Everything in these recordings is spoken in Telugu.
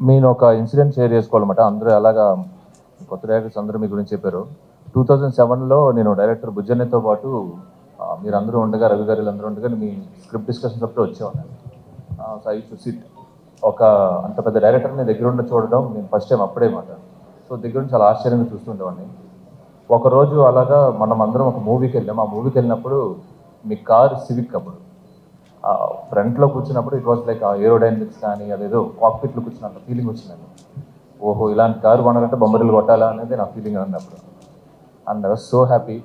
నేను ఒక ఇన్సిడెంట్ షేర్ చేసుకోవాలన్నమాట. అందరూ అలాగా కొత్త డైరెక్టర్స్ అందరూ మీ గురించి చెప్పారు. 2007లో నేను డైరెక్టర్ బుజ్జన్నతో పాటు మీరందరూ ఉండగా, రవి గారు అందరూ ఉండగా మీ స్క్రిప్ట్ డిస్కషన్స్ అప్పుడు వచ్చేవాడిని. సో ఐ టు సిట్ ఒక అంత పెద్ద డైరెక్టర్ని దగ్గర ఉండి చూడడం నేను ఫస్ట్ టైం అప్పుడే మాట. సో దగ్గర నుంచి చాలా ఆశ్చర్యంగా చూస్తుండేవాడిని. ఒకరోజు అలాగా మనం అందరం ఒక మూవీకి వెళ్ళాం. ఆ మూవీకి వెళ్ళినప్పుడు మీ కార్ సివిక్ అప్పుడు ఫ్రంట్లో కూర్చున్నప్పుడు ఇట్ వాస్ లైక్ ఏరోడైనమిక్స్ కానీ అదేదో కాక్పిట్లో కూర్చున్నంత ఫీలింగ్ వచ్చిందండి. ఓహో, ఇలాంటి కారు కొనాలంటే బొమ్మరిల్లు కొట్టాలా అనేది నా ఫీలింగ్ అన్నప్పుడు. And I was so happy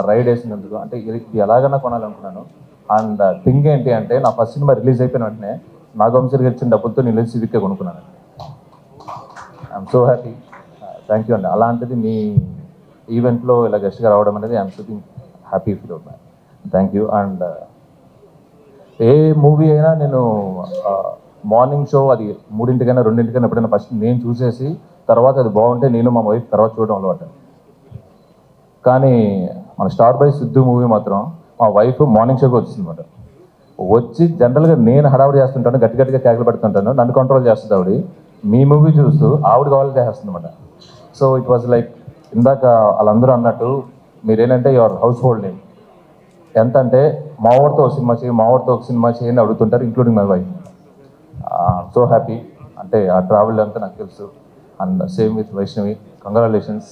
ride వేసినందుకు. అంటే ఇది ఎలాగైనా కొనాలనుకున్నాను. అండ్ థింగ్ ఏంటి అంటే నా ఫస్ట్ సినిమా రిలీజ్ అయిపోయిన వెంటనే నాగవంశీ గారు ఇచ్చిన డబ్బులతో నేను వెళ్ళి సివిక్కే కొనుక్కున్నాను. I'm so happy. Thank you అండి. అలాంటిది మీ ఈవెంట్లో ఇలా గెస్ట్గా రావడం అనేది ఐఎమ్ ఫీలింగ్ హ్యాపీ ఫీల్ అవుతున్నాను. Thank you. And A movie అయినా నేను మార్నింగ్ షో అది 3:00కైనా 2:00కైనా ఎప్పుడైనా ఫస్ట్ నేను చూసేసి తర్వాత అది బాగుంటే నేను మా వైఫ్ తర్వాత చూడడం అలవాటు. కానీ మన స్టార్ బై సిద్ధు మూవీ మాత్రం మా వైఫ్ మార్నింగ్ షోకి వచ్చిందన్నమాట. వచ్చి జనరల్గా నేను హడావుడి చేస్తుంటాను, గట్టి గట్టిగా కేకలు పెడుతుంటాను, నన్ను కంట్రోల్ చేస్తుంది ఆవిడ. మీ మూవీ చూస్తూ ఆవిడ కావాలి చేస్తుంది అనమాట. సో ఇట్ వాజ్ లైక్ ఇందాక వాళ్ళందరూ అన్నట్టు మీరేంటంటే యువర్ హౌస్ హోల్డ్ నేమ్. ఎంత అంటే మావాడితో ఒక సినిమా చేయి, మావాడితో ఒక సినిమా చేయని అడుగుతుంటారు, including my wife. So happy. అంటే ఆ ట్రావెల్ అంతా నాకు తెలుసు. And same with Vaishnavi. Congratulations.